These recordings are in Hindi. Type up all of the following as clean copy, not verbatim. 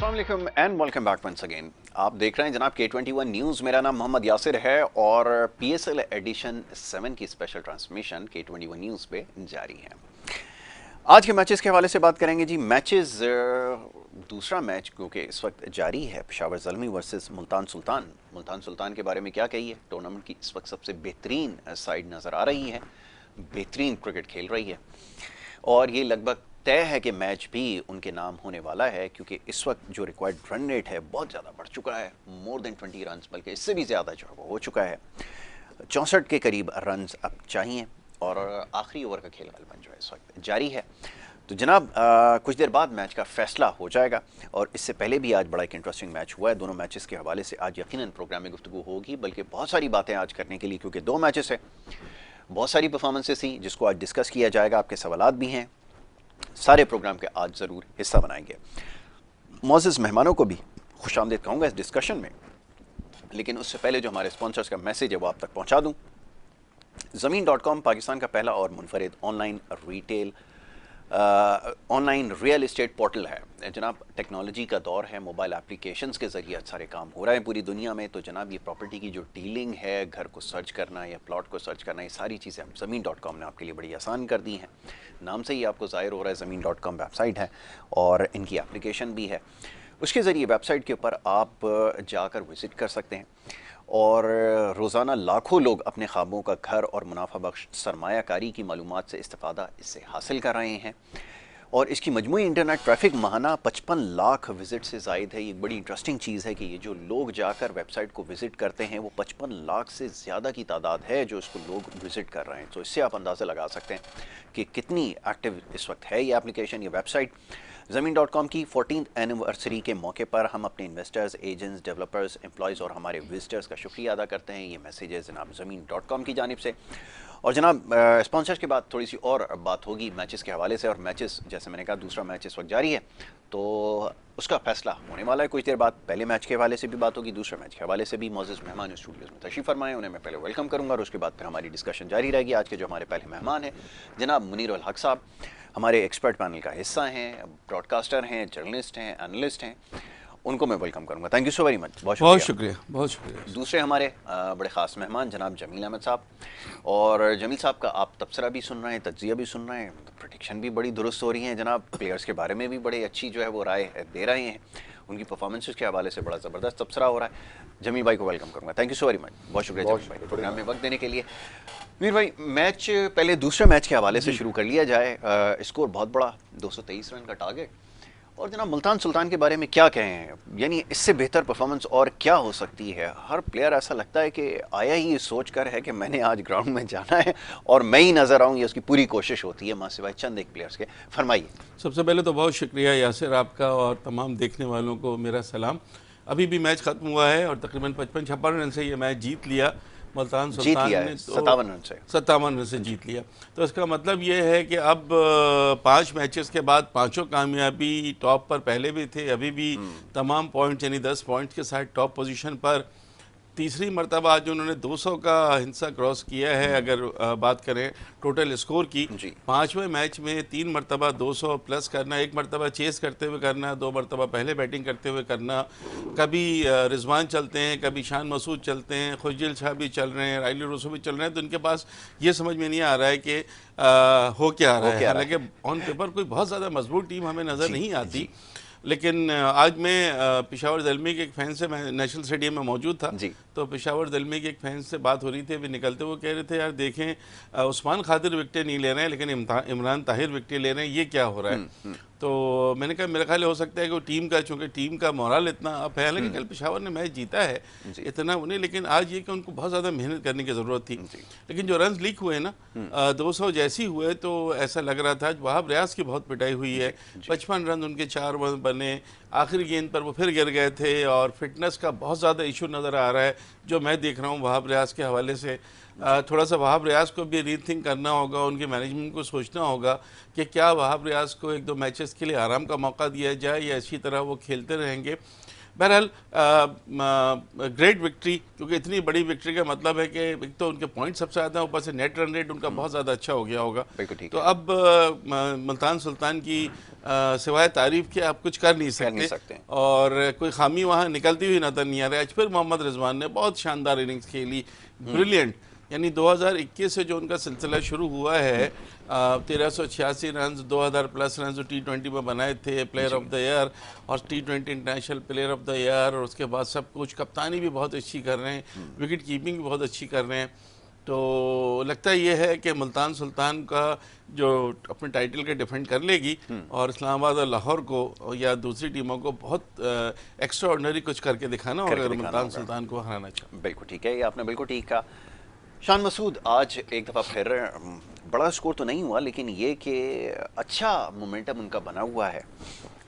अस्सलाम वालेकुम and welcome back once again. आप देख रहे हैं जनाब K21 न्यूज़। मेरा नाम मोहम्मद यासिर है और PSL एडिशन 7 की स्पेशल ट्रांसमिशन K21 न्यूज़ पे जारी है। आज के मैचेस के हवाले से बात करेंगे जी। मैचेस दूसरा मैच क्योंकि इस वक्त जारी है, पेशावर ज़ल्मी वर्सेस मुल्तान सुल्तान। मुल्तान सुल्तान के बारे में क्या कहिए, टूर्नामेंट की इस वक्त सबसे बेहतरीन साइड नज़र आ रही है, बेहतरीन क्रिकेट खेल रही है और ये लगभग तय है कि मैच भी उनके नाम होने वाला है क्योंकि इस वक्त जो रिक्वायर्ड रन रेट है बहुत ज़्यादा बढ़ चुका है। मोर देन 20 रन, बल्कि इससे भी ज़्यादा जो है वो हो चुका है। 64 के करीब रन अब चाहिए और आखिरी ओवर का खेल गलबन जो है इस वक्त जारी है। तो जनाब कुछ देर बाद मैच का फैसला हो जाएगा और इससे पहले भी आज बड़ा एक इंटरेस्टिंग मैच हुआ है। दोनों मैचेस के हवाले से आज यकीनन प्रोग्राम में गुफ्तगू होगी, बल्कि बहुत सारी बातें आज करने के लिए क्योंकि दो मैचेस है, बहुत सारी परफॉर्मेंसेस थी जिसको आज डिस्कस किया जाएगा। आपके सवालात भी हैं, सारे प्रोग्राम के आज ज़रूर हिस्सा बनाएंगे। मौजूद मेहमानों को भी खुशामदीद कहूँगा इस डिस्कशन में, लेकिन उससे पहले जो हमारे स्पॉन्सर्स का मैसेज है वो आप तक पहुँचा दूँ। ज़मीन.com पाकिस्तान का पहला और मुनफरिद ऑनलाइन रियल इस्टेट पोर्टल है। जनाब टेक्नोलॉजी का दौर है, मोबाइल एप्लीकेशंस के ज़रिए सारे काम हो रहे हैं पूरी दुनिया में। तो जनाब ये प्रॉपर्टी की जो डीलिंग है, घर को सर्च करना या प्लॉट को सर्च करना, ये सारी चीज़ें हम ज़मीन.com ने आपके लिए बड़ी आसान कर दी हैं। नाम से ही आपको ज़ाहिर हो रहा है ज़मीन.com वेबसाइट है और इनकी एप्लीकेशन भी है। उसके ज़रिए वेबसाइट के ऊपर आप जाकर विज़िट कर सकते हैं और रोज़ाना लाखों लोग अपने ख्वाबों का घर और मुनाफा बख्श सरमायाकारी की मालूमात से इस्तेफ़ादा इससे हासिल कर रहे हैं और इसकी मजमूई इंटरनेट ट्रैफिक माहाना 55 लाख विज़िट से ज़ायद है। ये बड़ी इंटरेस्टिंग चीज़ है कि ये जो लोग जाकर वेबसाइट को विज़िट करते हैं वो 55 लाख से ज़्यादा की तादाद है जो इसको लोग विज़िट कर रहे हैं। तो इससे आप अंदाज़ा लगा सकते हैं कि कितनी एक्टिव इस वक्त है ये एप्लीकेशन, ये वेबसाइट। ज़मीन.com की 14th एनिवर्सरी के मौके पर हम अपने इन्वेस्टर्स, एजेंट्स, डेवलपर्स, एम्प्लॉयज़ और हमारे विजिटर्स का शुक्रिया अदा करते हैं। ये मैसेज है जनाब ज़मीन.com की जानिब से। और जनाब स्पॉन्सर्स के बाद थोड़ी सी और बात होगी मैचेस के हवाले से, और मैचेस जैसे मैंने कहा दूसरा मैच इस वक्त जारी है तो उसका फैसला होने वाला है कुछ देर बाद। पहले मैच के हवाले से भी बात होगी, दूसरे मैच के हवाले से भी। मौजूद मेहमान स्टूडियोज़ में तशरीफ़ फरमाएं, उन्हें मैं पहले वेलकम करूँगा और उसके बाद फिर हमारी डिस्कशन जारी रहेगी। आज के जो हमारे पहले मेहमान हैं जनाब मुनीर उल हक साहब, हमारे एक्सपर्ट पैनल का हिस्सा हैं, ब्रॉडकास्टर हैं, जर्नलिस्ट हैं, एनालिस्ट हैं, उनको मैं वेलकम करूंगा। Thank you so very much, बहुत शुक्रिया। बहुत शुक्रिया। दूसरे हमारे बड़े ख़ास मेहमान जनाब जमील अहमद साहब, और जमील साहब का आप तबसरा भी सुन रहे हैं, तज्जिया भी सुन रहे हैं, प्रेडिक्शन भी बड़ी दुरुस्त हो रही हैं जनाब। प्लेयर्स के बारे में भी बड़े अच्छी जो है वो राय दे रहे हैं, उनकी परफॉर्मेंसेस के हवाले से बड़ा ज़बरदस्त तबसरा हो रहा है। जमील भाई को वेलकम करूँगा। Thank you so very much, बहुत शुक्रिया जमील भाई प्रोग्राम में वक्त देने के लिए। मीर भाई, मैच पहले दूसरे मैच के हवाले से शुरू कर लिया जाए। स्कोर बहुत बड़ा, 223 रन का टारगेट, और जनाब मुल्तान सुल्तान के बारे में क्या कहें, यानी इससे बेहतर परफॉर्मेंस और क्या हो सकती है। हर प्लेयर ऐसा लगता है कि आया ही ये सोच कर है कि मैंने आज ग्राउंड में जाना है और मैं ही नज़र आऊँ, ये उसकी पूरी कोशिश होती है मां सिवाय चंद एक प्लेयर्स के। फरमाइए। सबसे पहले तो बहुत शुक्रिया यासिर आपका, और तमाम देखने वालों को मेरा सलाम। अभी भी मैच ख़त्म हुआ है और तकरीबन 55-56 रन से ये मैच जीत लिया मुल्तान सुल्तान ने। 57 रन से जीत लिया। तो इसका मतलब ये है कि अब 5 मैचेस के बाद पांचों कामयाबी, टॉप पर पहले भी थे, अभी भी तमाम पॉइंट्स यानी 10 पॉइंट्स के साथ टॉप पोजीशन पर। तीसरी मरतबा आज उन्होंने 200 का हिस्सा क्रॉस किया है। अगर बात करें टोटल स्कोर की, 5वें मैच में 3 मरतबा 200 प्लस करना, 1 मरतबा चेस करते हुए करना, 2 मरतबा पहले बैटिंग करते हुए करना। कभी रिजवान चलते हैं, कभी शान मसूद चलते हैं, खुशदिल शाह भी चल रहे हैं, राइली रोसो भी चल रहे हैं। तो उनके पास ये समझ में नहीं आ रहा है कि हो क्या रहा है। हालांकि ऑन पेपर कोई बहुत ज़्यादा मजबूत टीम हमें नज़र नहीं आती, लेकिन आज मैं पेशावर ज़ल्मी के एक फ़ैन से, मैं नेशनल स्टेडियम में मौजूद था, तो पेशावर ज़ल्मी के एक फ़ैन से बात हो रही थी, अभी निकलते हुए कह रहे थे यार देखें उस्मान खादिर विकेटें नहीं ले रहे हैं लेकिन इमरान ताहिर विकेटें ले रहे हैं, ये क्या हो रहा है। तो मैंने कहा मेरा ख्याल हो सकता है कि टीम का, चूँकि टीम का मोरल इतना अप है, हालांकि कल पेशावर ने मैच जीता है इतना उन्हें, लेकिन आज ये कि उनको बहुत ज़्यादा मेहनत करने की ज़रूरत थी। लेकिन जो रन लीक हुए ना 200 जैसी हुए तो ऐसा लग रहा था। वहाब रियाज की बहुत पिटाई हुई है, 55 रन उनके 4 बने, आखिरी गेंद पर वो फिर गिर गए थे और फिटनेस का बहुत ज़्यादा इशू नज़र आ रहा है जो मैं देख रहा हूँ वहाब रियाज के हवाले से। थोड़ा सा वहाब रियाज को भी रीथिंक करना होगा, उनके मैनेजमेंट को सोचना होगा कि क्या वहाब रियाज को 1-2 मैचेस के लिए आराम का मौका दिया जाए या इसी तरह वो खेलते रहेंगे। बहरहाल ग्रेट विक्ट्री, क्योंकि इतनी बड़ी विक्ट्री का मतलब है कि एक तो उनके पॉइंट सबसे ज़्यादा, ऊपर से नेट रन रेट उनका बहुत ज़्यादा अच्छा हो गया होगा। तो अब मुल्तान सुल्तान की सिवाय तारीफ के आप कुछ कर नहीं सकते और कोई खामी वहाँ निकलती हुई नजर नहीं आ रही। आज फिर मोहम्मद रिजवान ने बहुत शानदार इनिंग्स खेली, ब्रिलियंट। यानी 2021 से जो उनका सिलसिला शुरू हुआ है, 1386 रन, 2000 प्लस रन जो T20 में बनाए थे, प्लेयर ऑफ द ईयर और T20 international player of the year, और उसके बाद सब कुछ, कप्तानी भी बहुत अच्छी कर रहे हैं, विकेट कीपिंग भी बहुत अच्छी कर रहे हैं। तो लगता ये है कि मुल्तान सुल्तान का जो अपने टाइटल के डिफेंड कर लेगी और इस्लामाबाद और लाहौर को या दूसरी टीमों को बहुत एक्स्ट्रा ऑर्डिनरी कुछ करके दिखाना और मुल्तान सुल्तान को हराना चाहिए। बिल्कुल ठीक है, ये आपने बिल्कुल ठीक कहा। शान मसूद, आज एक दफ़ा फिर बड़ा स्कोर तो नहीं हुआ, लेकिन ये कि अच्छा मोमेंटम उनका बना हुआ है।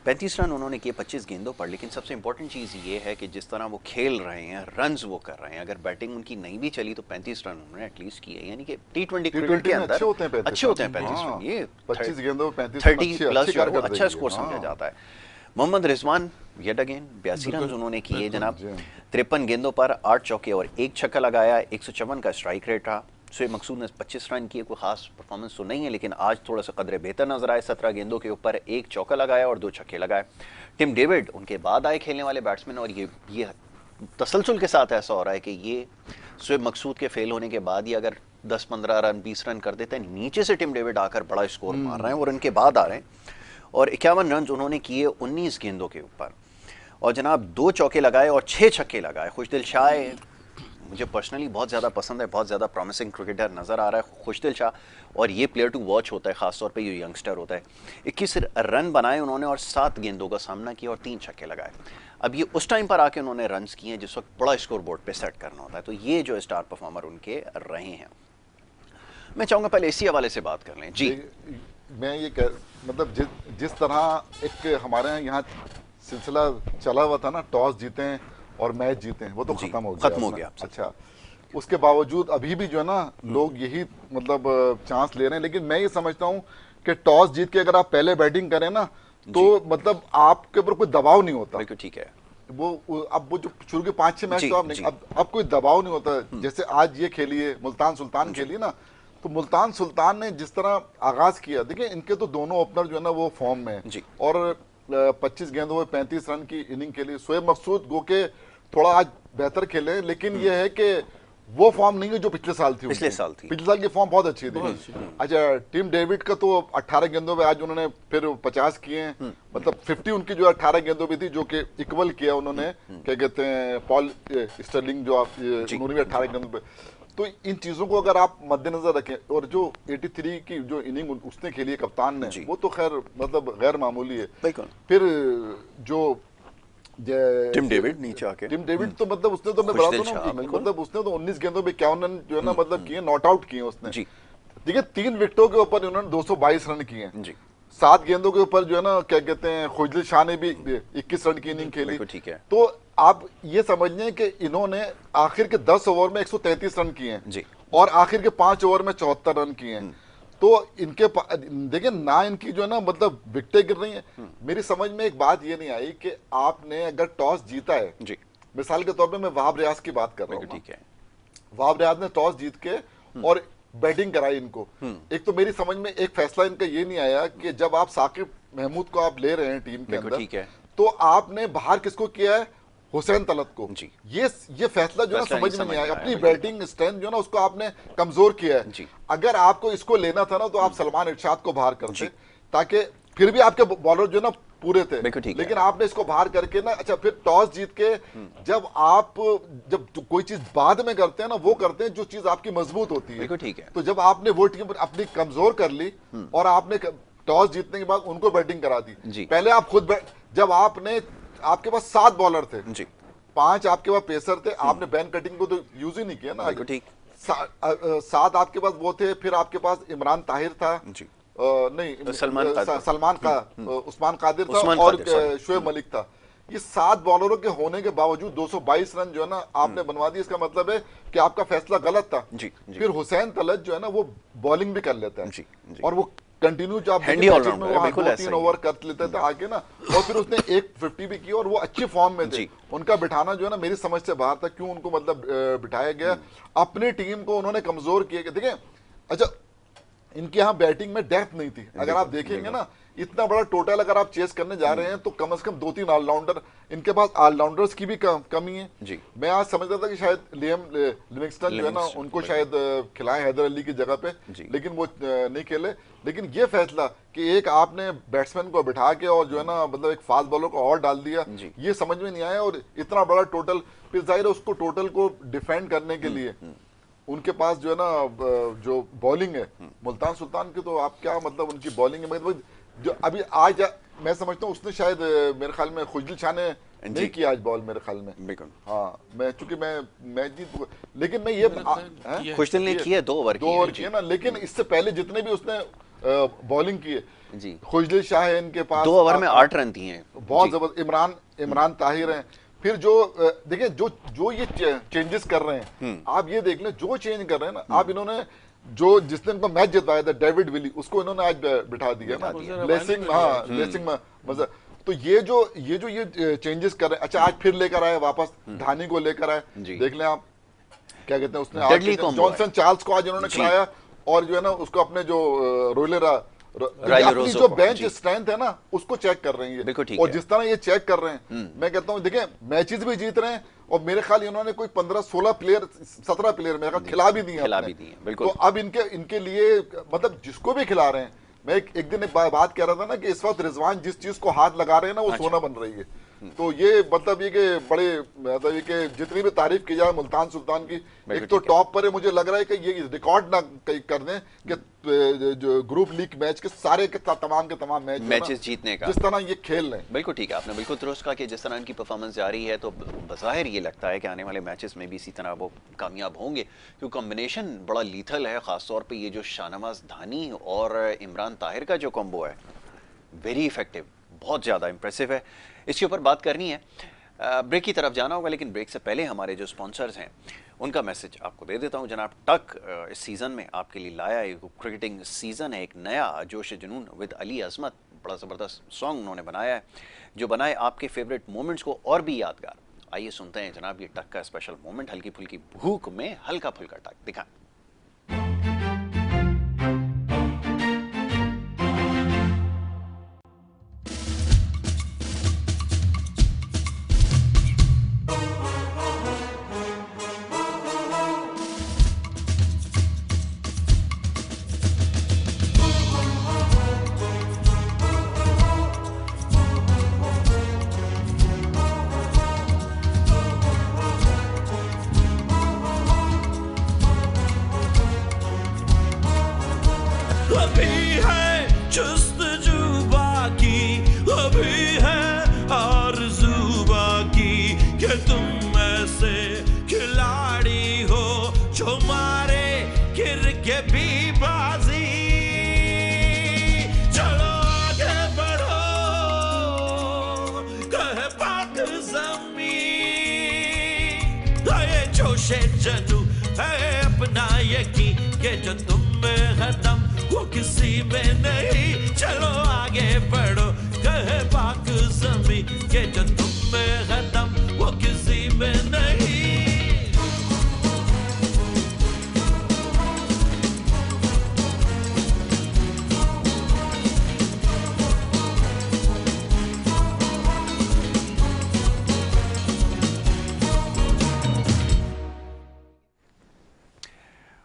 35 रन उन्होंने किए 25 गेंदों पर, लेकिन सबसे इंपॉर्टेंट चीज़ ये है कि जिस तरह वो खेल रहे हैं, रन्स वो कर रहे हैं, अगर बैटिंग उनकी नहीं भी चली तो 35 रन उन्होंने एटलीस्ट किए। यानी कि T20 क्रिकेट के अंदर अच्छे होते हैं 35 रन, ये 25 गेंदों 30 प्लस जो है अच्छा स्कोर समझा जाता है। Mohammad Rizwan yet again 82 run उन्होंने किए जनाब, 53 गेंदों पर 8 चौके और 1 छक्का लगाया, 154 का स्ट्राइक रेट रहा। शोएब मकसूद ने 25 रन किए, कोई खास परफॉर्मेंस तो नहीं है, लेकिन आज थोड़ा सा कदरे बेहतर नजर आए। 17 गेंदों के ऊपर 1 चौका लगाया और 2 छक्के लगाए। टिम डेविड उनके बाद आए खेलने वाले बैट्समैन, और ये तसलसल के साथ ऐसा हो रहा है कि ये शोएब मकसूद के फेल होने के बाद ही अगर 10-15 रन 20 रन कर देते हैं, नीचे से टिम डेविड आकर बड़ा स्कोर मार रहे हैं और उनके बाद आ रहे हैं। और 51 रन उन्होंने किए 19 गेंदों के ऊपर, और जनाब 2 चौके लगाए और 6 छक्के लगाए। खुशदिल शाह मुझे पर्सनली बहुत ज़्यादा पसंद है, बहुत ज़्यादा प्रॉमिसिंग क्रिकेटर नज़र आ रहा है खुशदिल शाह, और ये प्लेयर टू वॉच होता है, ख़ासतौर पे ये यंगस्टर होता है। 21 रन बनाए उन्होंने और 7 गेंदों का सामना किया और 3 छक्के लगाए। अब ये उस टाइम पर आके उन्होंने रन्स किए जिस वक्त बड़ा स्कोर बोर्ड पर सेट करना होता है। तो ये जो स्टार परफॉर्मर उनके रहे हैं। मैं चाहूँगा पहले इसी हवाले से बात कर लें। जी, मैं ये मतलब जिस तरह एक हमारे यहाँ सिलसिला चला हुआ था ना, टॉस जीते हैं और मैच जीते हैं, वो तो खत्म हो गया। अच्छा, उसके बावजूद अभी भी जो है ना लोग यही मतलब चांस ले रहे हैं, लेकिन मैं ये समझता हूँ कि टॉस जीत के अगर आप पहले बैटिंग करें ना तो मतलब आपके ऊपर कोई दबाव नहीं होता। बिल्कुल ठीक है। वो अब वो जो शुरू के 5-6 मैच तो आप नहीं, अब कोई दबाव नहीं होता। जैसे आज ये खेलिए मुल्तान सुल्तान खेलिए ना, तो मुल्तान सुल्तान ने जिस तरह आगाज किया, देखिए इनके तो दोनों ओपनर जो है ना वो फॉर्म में, और 25 गेंदों में 35 रन की इनिंग खेली। शोएब मकसूद गो के थोड़ा आज बेहतर खेले, लेकिन ये है कि वो फॉर्म नहीं है जो पिछले साल थी। पिछले साल की फॉर्म बहुत अच्छी थी। अच्छा, टिम डेविड का तो 18 गेंदों में आज उन्होंने फिर 50 किए हैं, मतलब 50 उनकी जो 18 गेंदों में थी, जो कि इक्वल किया उन्होंने, क्या कहते हैं, पॉल स्टर्लिंग जो आप उन्होंने भी 18 गेंदों पे। तो इन चीजों को अगर आप मद्देनजर रखें, और जो 83 की जो इनिंग उसने खेली है कप्तान ने, वो तो खैर मतलब गैर मामूली है। फिर जो टिम डेविड नीचे आके, टिम डेविड तो मतलब उसने तो मैं बता दूं, मतलब उसने तो 19 गेंदों पे 51 रन जो है ना मतलब किए, नॉट आउट किए उसने। देखिए 3 विकेटों के ऊपर उन्होंने 222 रन किए हैं। 7 गेंदों के ऊपर जो है ना क्या कहते हैं, खुशदिल शाह ने भी 21 रन की इनिंग खेली। ठीक है। तो आप ये समझ लें कि इन्होंने आखिर के 10 ओवर में 133 रन किए हैं और आखिर के 5 ओवर में 74 रन किए हैं। तो इनके देखिए ना, इनकी जो है ना मतलब विकेटें गिर रही हैं। मेरी समझ में एक बात ये नहीं आई कि आपने अगर टॉस जीता है, मिसाल के तौर पे मैं वहाब रियाज की बात कर रहा हूँ, ठीक है, वहाब रियाज ने टॉस जीत के और बैटिंग कराई इनको। एक तो मेरी समझ में एक फैसला इनका ये नहीं आया कि जब आप साकिब महमूद को आप ले रहे हैं टीम के अंदर, ठीक है, तो आपने बाहर किसको किया है, हुसैन तलत को। ये फैसला जो है समझ में नहीं आया। अपनी बैटिंग स्ट्रेंथ जो है ना उसको आपने कमजोर किया है। अगर आपको इसको लेना था ना तो आप सलमान इरशाद को बाहर करते, ताकि फिर भी आपके बॉलर जो है ना पूरे थे, लेकिन आपने इसको बाहर करके ना, अच्छा फिर टॉस जीत के जब कोई चीज बाद में करते हैं ना, वो करते हैं जो चीज आपकी मजबूत होती है। ठीक है। तो जब आपने वो टीम अपनी कमजोर कर ली और आपने टॉस जीतने के बाद उनको बैटिंग करा दी, पहले आप खुद जब आपके पास 7 बॉलर थे, 5 आपके पास पेसर थे, आपने बैन कटिंग को तो यूज ही नहीं किया ना। ठीक, 7 आपके पास वो थे, फिर आपके पास इमरान ताहिर था, नहीं सलमान का उस्मान कादिर था और शोएब मलिक था। ये 7 बॉलरों के होने के बावजूद 222 रन जो है ना आपने बनवा दी। इसका मतलब है कि आपका फैसला गलत था। फिर हुसैन तलत जो है ना वो बॉलिंग भी कर लेता है और वो कंटिन्यू जो आप हैंडी मैजिक में वो बिल्कुल 2-3 ओवर कर लेते थे आके ना, और फिर उसने एक 50 भी की और वो अच्छी फॉर्म में थे। उनका बिठाना जो है ना मेरी समझ से बाहर था, क्यों उनको मतलब बिठाया गया। अपनी टीम को उन्होंने कमजोर किया। देखिए अच्छा, इनके यहाँ बैटिंग में डेप्थ नहीं थी। अगर आप देखेंगे ना, इतना बड़ा टोटल अगर आप चेस करने जा रहे हैं तो कम से कम 2-3 ऑलराउंडर, इनके पास ऑलराउंडर्स की भी कमी है जी। मैं आज समझता था कि शायद लियम लिविंगस्टन जो है ना उनको शायद खिलाएं हैदर अली की जगह पे, लेकिन वो नहीं खेले। लेकिन ये फैसला कि एक आपने बैट्समैन को बिठा के और जो है ना मतलब एक फास्ट बॉलर को और डाल दिया, ये समझ में नहीं आया। और इतना बड़ा टोटल, फिर जाहिर है उसको टोटल को डिफेंड करने के लिए उनके पास जो है ना जो बॉलिंग है मुल्तान सुल्तान की, तो आप क्या मतलब उनकी बॉलिंग है मतलब जो अभी आज मैं समझता हूँ उसने शायद मेरे ख्याल में खुशदिल शाह ने नहीं किया आज बॉल मेरे ख्याल में। बिल्कुल हाँ, मैं चूंकि मैं जीत, लेकिन मैं ये खुशदिल ने किया 2 ओवर किए ना, लेकिन इससे पहले जितने भी उसने बॉलिंग की है, खुशदिल शाह है इनके पास, 2 ओवर में 8 रन दिए हैं, बहुत जबरदस्त। इमरान ताहिर हैं। फिर जो देखिए जो ये चेंजेस कर रहे हैं, आप ये देख लें जो चेंज कर रहे हैं ना, आप इन्होंने जो जिसने इनको मैच जितवाया था डेविड विली, उसको इन्होंने आज बिठा दिया ना ब्लेसिंग, हाँ ब्लेसिंग में मजा। तो ये चेंजेस कर रहे हैं। अच्छा, आज फिर लेकर आए वापस धानी को लेकर आए, देख लें आप क्या कहते हैं, उसने जॉनसन चार्ल्स को आज इन्होंने खिलाया, और जो है ना उसको अपने जो रोलेरा अपनी जो बेंच स्ट्रेंथ है ना उसको चेक कर रही है। और जिस तरह ये चेक कर रहे हैं, मैं कहता हूँ देखिए मैचेस भी जीत रहे हैं, और मेरे ख्याल इन्होंने कोई 15-16 प्लेयर 17 प्लेयर मेरे ख्याल खिला भी दिए। तो अब इनके लिए मतलब जिसको भी खिला रहे हैं, मैं एक दिन एक बात कह रहा था ना कि इस वक्त रिजवान जिस चीज को हाथ लगा रहे हैं ना वो सोना बन रही है। तो ये मतलब ये कि बड़े मतलब ये कि जितनी भी तारीफ की जाए मुल्तान सुल्तान की, एक तो टॉप पर है। मुझे लग रहा है कि ये रिकॉर्ड ना कर दें कि जो ग्रुप लीग मैच के सारे के तमाम मैचेस जीतने का, जिस तरह ये खेल रहे हैं। बिल्कुल ठीक है, आपने बिल्कुल दुरुस्त कहा कि जिस तरह इनकी परफॉर्मेंस जारी है तो बज़ाहिर ये लगता है कि आने वाले मैचेस में भी इसी तरह वो कामयाब होंगे, क्योंकि कॉम्बिनेशन बड़ा लीथल है। खासतौर पर ये जो शाहनवाज धानी और इमरान ताहिर का जो कॉम्बो है, वेरी इफेक्टिव, बहुत ज़्यादा इंप्रेसिव है। इसके ऊपर बात करनी है, ब्रेक की तरफ जाना होगा, लेकिन ब्रेक से पहले हमारे जो स्पॉन्सर्स हैं उनका मैसेज आपको दे देता हूं। जनाब टक इस सीज़न में आपके लिए लाया एक क्रिकेटिंग सीज़न है, एक नया जोश जुनून विद अली अजमत। बड़ा ज़बरदस्त सॉन्ग उन्होंने बनाया है, जो बनाए आपके फेवरेट मोमेंट्स को और भी यादगार। आइए सुनते हैं जनाब ये टक का स्पेशल मोमेंट, हल्की फुल्की भूख में हल्का फुल्का टक दिखाएं। जनू है अपना यकीन के जो तुम में है दम वो किसी में नहीं। चलो आगे बढ़ो कहे पाक ज़मीं के जो तुम में है दम वो किसी में नहीं।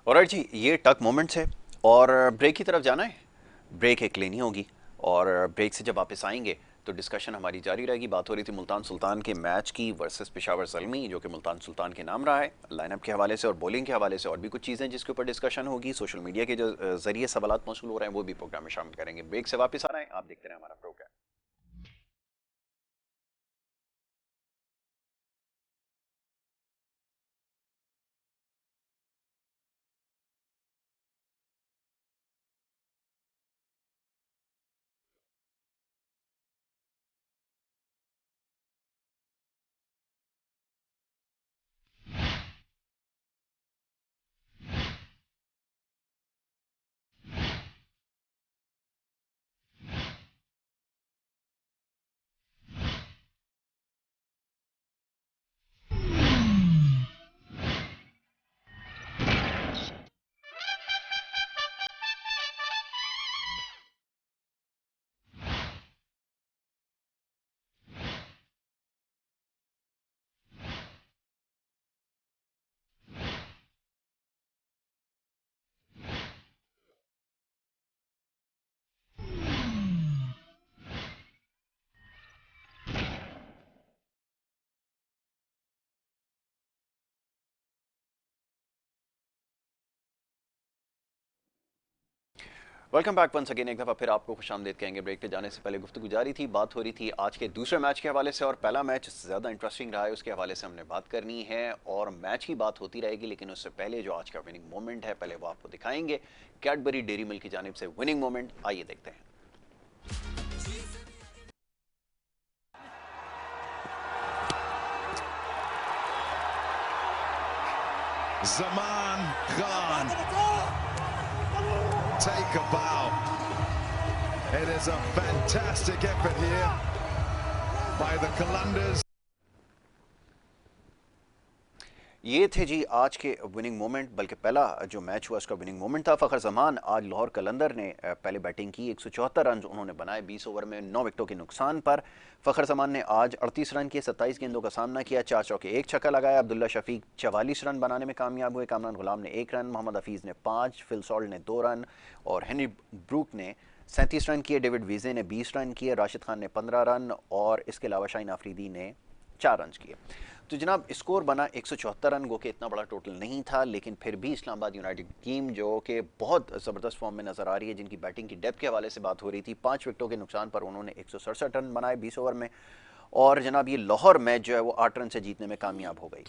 ऑलराइट जी, ये टक मोमेंट्स है और ब्रेक की तरफ जाना है। ब्रेक एक लेनी होगी और ब्रेक से जब वापस आएंगे तो डिस्कशन हमारी जारी रहेगी। बात हो रही थी मुल्तान सुल्तान के मैच की वर्सेस पेशावर ज़ल्मी, जो कि मुल्तान सुल्तान के नाम रहा है, लाइनअप के हवाले से और बॉलिंग के हवाले से, और भी कुछ चीज़ें जिसके ऊपर डिस्कशन होगी। सोशल मीडिया के जो ज़रिए सवालात मौसूल हो रहे हैं वो भी प्रोग्राम में शामिल करेंगे। ब्रेक से वापस आना है, आप देखते रहे हमारा program. Welcome back once again. एक दफ़ा फिर आपको खुशामदीद कहेंगे। ब्रेक पे जाने से पहले गुफ्तगू जारी थी, बात हो रही थी आज के दूसरे मैच के हवाले से, और पहला मैच ज़्यादा इंटरेस्टिंग रहा है उसके हवाले से हमने बात करनी है, और मैच की बात होती रहेगी, लेकिन उससे पहले जो आज का विनिंग मोमेंट है पहले वो आपको दिखाएंगे। कैडबरी डेयरी मिल्क की जानिब से विनिंग मोमेंट, आइए देखते हैं। Zaman Khan, take a bow. It is a fantastic effort here by the Qalandars. ये थे जी आज के विनिंग मोमेंट, बल्कि पहला जो मैच हुआ उसका विनिंग मोमेंट था। फ़खर जमान आज लाहौर कलंदर ने पहले बैटिंग की, 174 रन उन्होंने बनाए 20 ओवर में 9 विकेटों के नुकसान पर। फ़खर जमान ने आज 38 रन किए, 27 गेंदों का सामना किया, 4 चौके 1 छक्का लगाया। अब्दुल्ला शफीक 44 रन बनाने में कामयाब हुए, कामरान गुलाम ने 1 रन, मोहम्मद हफीज़ ने 5, फिल सॉल्ट ने 2 रन और हेनरी ब्रूक ने 37 रन किए। डेविड वीजे ने 20 रन किए, राशिद खान ने 15 रन और इसके अलावा शाहीन आफरीदी ने 4 रन किए। तो जनाब स्कोर बना 174 रन, गो के इतना बड़ा टोटल नहीं था, लेकिन फिर भी इस्लामाबाद यूनाइटेड टीम जो कि बहुत ज़बरदस्त फॉर्म में नज़र आ रही है, जिनकी बैटिंग की डेप्थ के हवाले से बात हो रही थी, 5 विकेटों के नुकसान पर उन्होंने 167 रन बनाए 20 ओवर में, और जनाब ये लाहौर मैच जो है वो 8 रन से जीतने में कामयाब हो गई।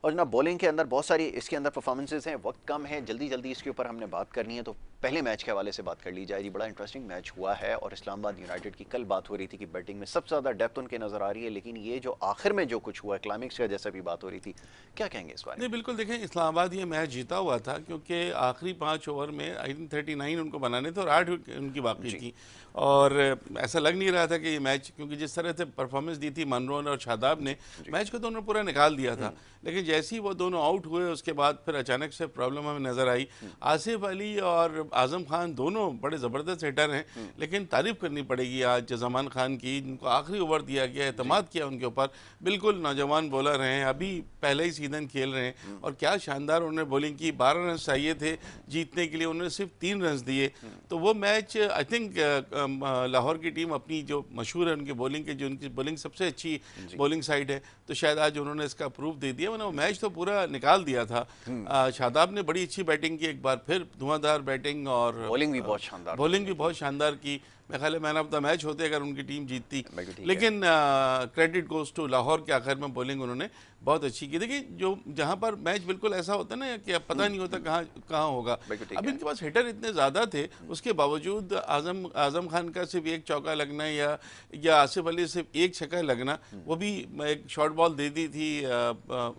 और जनाब बॉलिंग के अंदर बहुत सारी इसके अंदर परफॉर्मेंसेज हैं, वक्त कम है, जल्दी जल्दी इसके ऊपर हमने बात करनी है, तो पहले मैच के हवाले से बात कर ली जाए जी। बड़ा इंटरेस्टिंग मैच हुआ है, और इस्लामाबाद यूनाइटेड की कल बात हो रही थी कि बैटिंग में सबसे ज़्यादा डेप्थ उनके नज़र आ रही है, लेकिन ये जो आखिर में जो कुछ हुआ है, क्लाइमेक्स का जैसा भी बात हो रही थी, क्या कहेंगे इस बारे में? नहीं, बिल्कुल देखें, इस्लामाबाद ये मैच जीता हुआ था क्योंकि आखिरी 5 ओवर में आई थिंक 39 उनको बनाने थे और 8 उनकी बाकी थी, और ऐसा लग नहीं रहा था कि ये मैच, क्योंकि जिस तरह से परफॉर्मेंस दी थी मनरोन और शादाब ने, मैच को तो उन्होंने पूरा निकाल दिया था, लेकिन जैसे ही वो दोनों आउट हुए उसके बाद फिर अचानक से प्रॉब्लम हमें नज़र आई। आसिफ अली और आज़म खान दोनों बड़े ज़बरदस्त हिटर हैं, लेकिन तारीफ़ करनी पड़ेगी आज जमान खान की, जिनको आखिरी ओवर दिया गया, एतमाद किया उनके ऊपर। बिल्कुल नौजवान बॉलर हैं, अभी पहले ही सीज़न खेल रहे हैं, और क्या शानदार उन्होंने बॉलिंग की। 12 रन चाहिए थे जीतने के लिए, उन्होंने सिर्फ 3 रन दिए। तो वो मैच आई थिंक लाहौर की टीम अपनी जो मशहूर है उनकी बॉलिंग के, जो उनकी बॉलिंग सबसे अच्छी बॉलिंग साइड है, तो शायद आज उन्होंने इसका प्रूफ दे दिया, वरना वो मैच तो पूरा निकाल दिया था। शादाब ने बड़ी अच्छी बैटिंग की, एक बार फिर धुआंधार बैटिंग, और बॉलिंग भी बहुत शानदार, बॉलिंग भी बहुत शानदार की। मैं ख्याल है मैन ऑफ द मैच होते अगर उनकी टीम जीतती, लेकिन क्रेडिट गोज टू लाहौर के, आखिर में बॉलिंग उन्होंने बहुत अच्छी की। देखिए, जो जहाँ पर मैच बिल्कुल ऐसा होता है ना कि अब पता नहीं होता कहाँ होगा। अब इनके पास हिटर इतने ज़्यादा थे, उसके बावजूद आज़म खान का सिर्फ 1 चौका लगना या आसिफ अली सिर्फ 1 छक्का लगना, वो भी एक शॉर्ट बॉल दे दी थी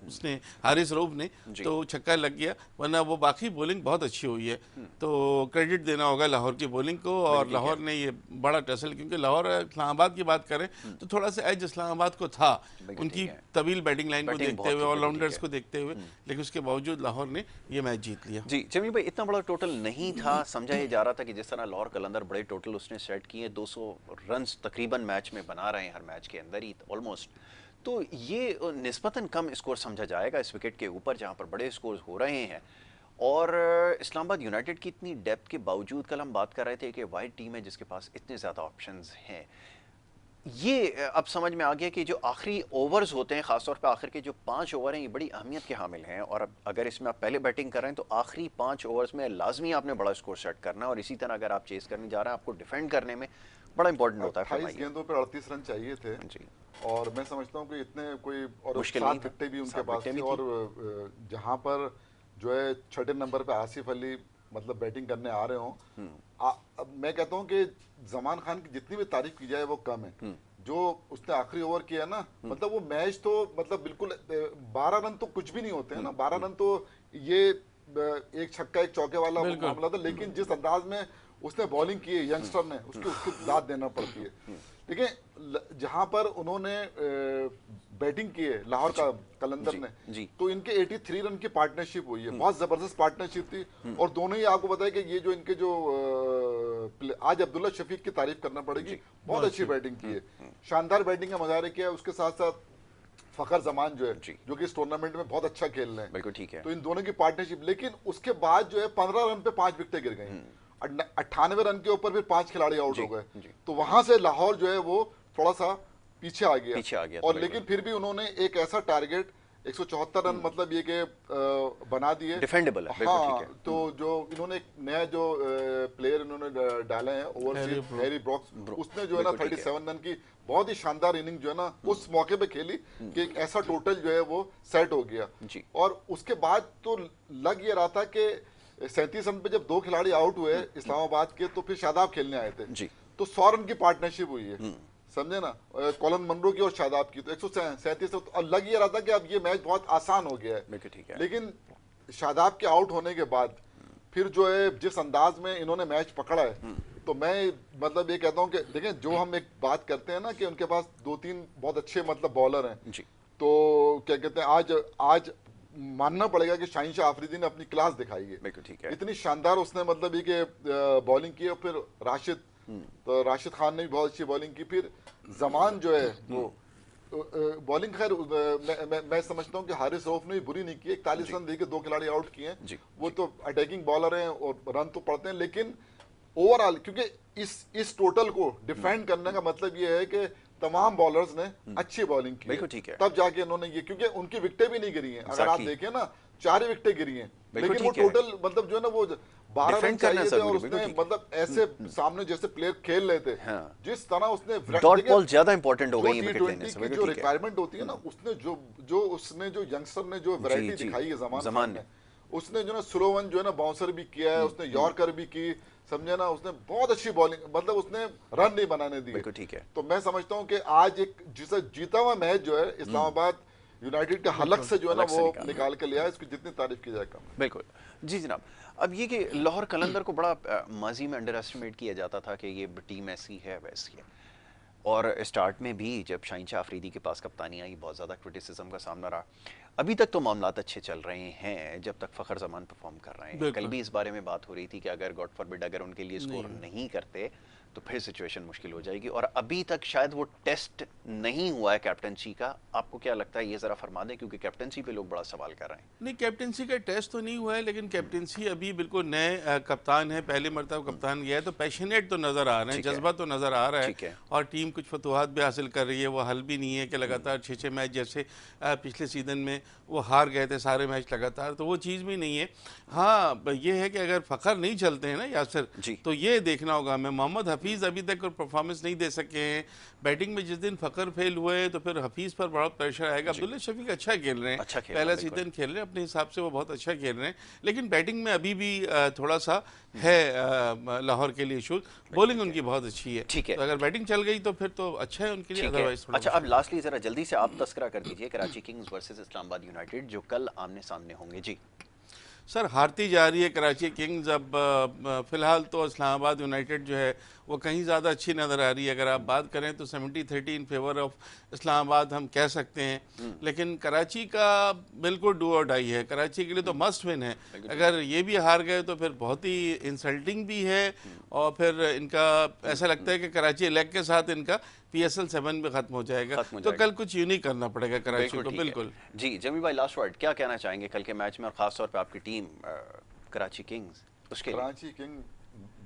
उसने, हारिस रऊफ ने, तो छक्का लग गया, वरना वो बाकी बॉलिंग बहुत अच्छी हुई है। तो क्रेडिट देना होगा लाहौर की बॉलिंग को, और लाहौर ने ये बड़ा टसल, क्योंकि लाहौर इस्लामाबाद की बात करें तो थोड़ा सा एज इस्लामाबाद को था, उनकी तवील बैटिंग लाइन को देखते हुए, ऑलराउंडर्स को देखते हुए, लेकिन उसके बावजूद लाहौर ने ये मैच जीत लिया। जी जमील भाई, इतना बड़ा टोटल नहीं था, समझा ये जा रहा था कि जिस तरह लाहौर कलंदर बड़े टोटल उसने सेट किए, 200 रन तकरीबन मैच में बना रहे हैं हर मैच के अंदर ही ऑलमोस्ट, तो ये निस्बतन कम स्कोर समझा जाएगा इस विकेट के ऊपर जहाँ पर बड़े स्कोर हो रहे हैं। और इस्लामाबाद यूनाइटेड की इतनी डेप्थ के बावजूद, कल हम बात कर रहे थे कि वाइड टीम है जिसके पास इतने ज़्यादा ऑप्शंस हैं, ये अब समझ में आ गया कि जो आखिरी ओवर्स होते हैं, ख़ासतौर पे आखिर के जो 5 ओवर हैं, ये बड़ी अहमियत के हामिल हैं, और अब अगर इसमें आप पहले बैटिंग कर रहे हैं तो आखिरी 5 ओवर्स में लाजमी आपने बड़ा स्कोर सेट करना है, और इसी तरह अगर आप चेस करने जा रहे हैं, आपको डिफेंड करने में बड़ा इंपॉर्टेंट होता है। 28 गेंदों पर 38 रन चाहिए थे जी, और मैं समझता हूँ कि इतने कोई, और 7 विकेटें भी उनके पास थी, और जहाँ पर जो है 6ठे नंबर पे आसिफ अली मतलब बैटिंग करने आ रहे हों, मैं कहता हूँ कि जमान खान की जितनी भी तारीफ की जाए वो कम है। जो उसने आखिरी ओवर किया ना, मतलब वो मैच तो मतलब बिल्कुल 12 रन तो कुछ भी नहीं होते हैं ना, 12 रन तो ये 1 छक्का 1 चौके वाला मामला था, लेकिन जिस अंदाज में उसने बॉलिंग की है यंगस्टर ने, उसको दाद देना पड़ती है। देखिए, जहां पर उन्होंने बैटिंग की है लाहौर का कलंदर ने, तो इनके 83 रन की पार्टनरशिप हुई है, बहुत जबरदस्त पार्टनरशिप थी, और दोनों ही आपको बताया कि ये जो इनके जो आज अब्दुल्ला शफीक की तारीफ करना पड़ेगी, बहुत अच्छी बैटिंग की है, शानदार बैटिंग का मुजाहरा किया। उसके साथ साथ फ़खर जमान जो है, जो कि इस टूर्नामेंट में बहुत अच्छा खेल रहे हैं, बिल्कुल ठीक है, तो इन दोनों की पार्टनरशिप। लेकिन उसके बाद जो है 15 रन पे 5 विकेटें गिर गई, 98 रन के ऊपर फिर 5 खिलाड़ी आउट हो गए, तो वहां से लाहौर जो है वो थोड़ा सा पीछे आ गया, और लेकिन फिर भी उन्होंने एक ऐसा टारगेट 174 रन मतलब ये कि बना दिए, डिफेंडेबल है। हाँ, तो जो इन्होंने एक नया जो प्लेयर इन्होंने डाले हैं ओवरसीज, हैरी ब्रॉक्स, उसने जो है ना 37 रन की बहुत ही शानदार इनिंग जो है ना उस मौके पे खेली कि एक ऐसा टोटल जो है वो सेट हो गया। और उसके बाद तो लग ये रहा था कि 37 रन पे जब 2 खिलाड़ी आउट हुए इस्लामाबाद के, तो फिर शादाब खेलने आए थे, तो 100 रन की पार्टनरशिप हुई है, समझे ना, कॉलन मनरो की और शादाब की, तो 137। और लग ये रहा था कि अब ये मैच बहुत आसान हो गया है। लेकिन शादाब के आउट होने के बाद फिर जो है जिस अंदाज में इन्होंने मैच पकड़ा है, तो मैं मतलब ये कहता हूँ कि देखें, जो हम एक बात करते हैं ना कि उनके पास 2-3 बहुत अच्छे मतलब बॉलर हैं, तो क्या कहते हैं, आज मानना पड़ेगा कि शाहीन शाह आफरीदी ने अपनी क्लास दिखाई है। इतनी शानदार उसने मतलब ये कि बॉलिंग की, और फिर राशिद, तो राशिद खान ने भी बहुत अच्छी बॉलिंग की, फिर जमान जो है वो बॉलिंग, खैर मैं समझता हूँ कि हारिस रऊफ ने भी बुरी नहीं की, 41 रन देके 2 खिलाड़ी आउट किए हैं, वो तो अटैकिंग बॉलर हैं और रन तो पड़ते हैं, लेकिन ओवरऑल क्योंकि इस टोटल को डिफेंड करने का मतलब ये है कि तमाम बॉलर्स ने अच्छी बॉलिंग की, तब जाके इन्होंने ये, क्योंकि उनकी विकेटें भी नहीं गिरी हैं, अगर आप देखें ना 4 ही विकेटें गिरी हैं, लेकिन वो टोटल मतलब जो है ना वो 12 रन चाहिए थे, और उसने मतलब ऐसे सामने जैसे प्लेयर खेल रहे थे, जिस तरह उसने डॉट बॉल ज्यादा इंपॉर्टेंट हो गई है विकेट लेने से, जो रिक्वायरमेंट होती है ना, उसने जो यंगस्टर ने जो वैरायटी दिखाई है जमान ने, उसने जो ना स्लो वन जो है ना बाउंसर भी किया है, उसने यॉर्कर भी की, समझे ना, उसने बहुत अच्छी बॉलिंग, मतलब उसने रन नहीं बनाने दिए। तो मैं समझता हूं कि आज एक जिसे जीता हुआ मैच जो है इस्लामाबाद यूनाइटेड के हलक से जो है ना वो निकाल के लिया है, इसकी जितनी तारीफ की जाए कम। बिल्कुल जी जनाब। अब ये कि लाहौर कलंदर को बड़ा माजी में अंडर एस्टिमेट किया जाता था कि ये टीम ऐसी है वैसी है, और स्टार्ट में भी जब शाहीन शाह आफरीदी के पास कप्तानी आई बहुत ज़्यादा क्रिटिसिज्म का सामना रहा। अभी तक तो मामलात अच्छे चल रहे हैं जब तक फ़खर जमान परफॉर्म कर रहे हैं। कल भी इस बारे में बात हो रही थी कि अगर गॉड फॉरबिड अगर उनके लिए स्कोर नहीं करते तो फिर सिचुएशन मुश्किल हो जाएगी, और अभी तक शायद वो टेस्ट नहीं हुआ है कैप्टनसी का। आपको क्या लगता है, ये ज़रा फरमा दें, क्योंकि कैप्टनसी पे लोग बड़ा सवाल कर रहे हैं। नहीं, कैप्टनसी का टेस्ट तो नहीं हुआ है, लेकिन कैप्टनसी अभी बिल्कुल नए कप्तान है, पहले मरतबा कप्तान गया है, तो पैशनेट तो नज़र आ रहे हैं, जज्बा तो नज़र आ रहा है, और टीम कुछ फतुहात भी हासिल कर रही है। वो हल भी नहीं है कि लगातार 6-6 मैच जैसे पिछले सीज़न में वो हार गए थे सारे मैच लगातार, तो वो चीज़ भी नहीं है। हाँ, ये है कि अगर फ़खर नहीं चलते हैं ना यासिर, तो ये देखना होगा। मैं मोहम्मद हफीज़ अभी तक परफॉर्मेंस नहीं दे सके हैं। बैटिंग में जिस दिन फ़खर फेल हुए तो फिर हफीज़ पर बड़ा प्रेशर आएगा। अब्दुल्ला शफीक अच्छा खेल रहे हैं, पहला सीजन खेल रहे हैं, अपने हिसाब से वो बहुत अच्छा खेल रहे हैं, लेकिन बैटिंग में अभी भी थोड़ा सा है लाहौर के लिए इशूज। बॉलिंग उनकी बहुत अच्छी है, ठीक है, तो अगर बैटिंग चल गई तो फिर तो अच्छा है उनके लिए, अदरवाइज। अच्छा, अब लास्टली जरा जल्दी से आप तस्करा कर दीजिए Karachi Kings versus Islamabad United जो कल आमने सामने होंगे। जी सर, हारती जा रही है कराची किंग्स। अब फिलहाल तो इस्लामाबाद यूनाइटेड जो है वो कहीं ज़्यादा अच्छी नज़र आ रही है। अगर आप बात करें तो 70-30 इन फेवर ऑफ इस्लामाबाद हम कह सकते हैं, लेकिन कराची का बिल्कुल डू और डाई है। कराची के लिए तो मस्ट विन है। अगर ये भी हार गए तो फिर बहुत ही इंसल्टिंग भी है, और फिर इनका ऐसा लगता है कि कराची लेग के साथ इनका PSL 7 भी खत्म हो जाएगा, तो कल कुछ यूनिक करना पड़ेगा कराची को। बिल्कुल जी। जमी भाई, लास्ट वर्ड क्या कहना चाहेंगे कल के मैच में, और खासतौर पर आपकी टीम कराची किंग्स? उसके कराची किंग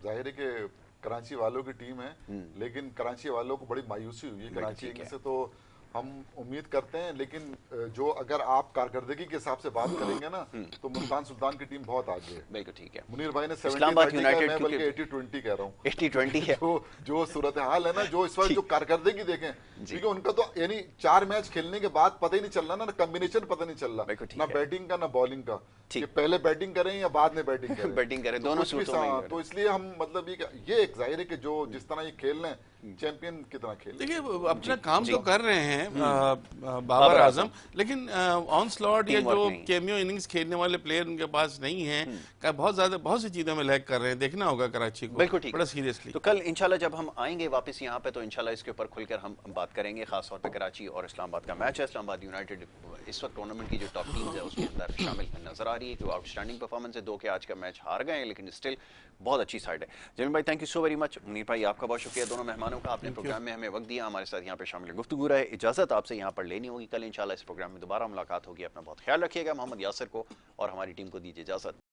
जाहिर है कि कराची वालों की टीम है, लेकिन कराची वालों को बड़ी मायूसी हुई है कराची किंग्स से, तो हम उम्मीद करते हैं, लेकिन जो अगर आप कारकर्दगी के हिसाब से बात करेंगे ना, तो मुल्तान सुल्तान की टीम बहुत आगे है। बिल्कुल ठीक है। मुनीर भाई ने 70-30 मैं बल्कि 80-20 कह रहा हूँ। 80-20 है जो सूरत हाल है ना, जो इस वक्त जो कारकर्दगी देखें, क्योंकि उनका तो यानी 4 मैच खेलने के बाद पता ही नहीं चल रहा ना, कम्बिनेशन पता नहीं चल रहा, ना बैटिंग का ना बॉलिंग का, कि पहले बैटिंग करें या बाद में बैटिंग करें। बैटिंग करें, दोनों सूरतों में। तो इसलिए हम मतलब ये एक जाहिर है कि जो जिस तरह ये खेल रहे हैं चैंपियन की तरह खेल, देखिए अपना काम तो कर रहे हैं बाबर आजम, लेकिन ऑन स्लॉट या जो कैमियो इनिंग्स खेलने वाले प्लेयर उनके पास नहीं है, बहुत सी चीजों में लैग कर रहे हैं। देखना होगा कराची को बिल्कुल ठीक, बड़ा सीरियसली। तो कल इंशाल्लाह जब हम आएंगे वापस यहाँ पे, तो इंशाल्लाह इसके ऊपर खुलकर हम बात करेंगे। खासतौर पे कराची और इस्लामाबाद का मैच है। इस्लामाबाद यूनाइटेड इस वक्त टूर्नामेंट की जो टॉप टीम्स है उसके अंदर शामिल नजर आ रही है, जो आउटस्टैंडिंग परफॉर्मेंस है। 2 के आज का मैच हार गए हैं, लेकिन स्टिल बहुत अच्छी साइड है। जमीन भाई, thank you so very much. Munir भाई, आपका बहुत शुक्रिया, दोनों मेहमानों का, आपने प्रोग्राम में हमें वक्त दिया, हमारे साथ यहाँ पे शामिल गुफ्तगू रहे। इजाजत आपसे यहाँ पर लेनी होगी, कल इंशाल्लाह इस प्रोग्राम में दोबारा मुलाकात होगी। अपना बहुत ख्याल रखिएगा। मोहम्मद यासिर को और हमारी टीम को दीजिए इजाजत।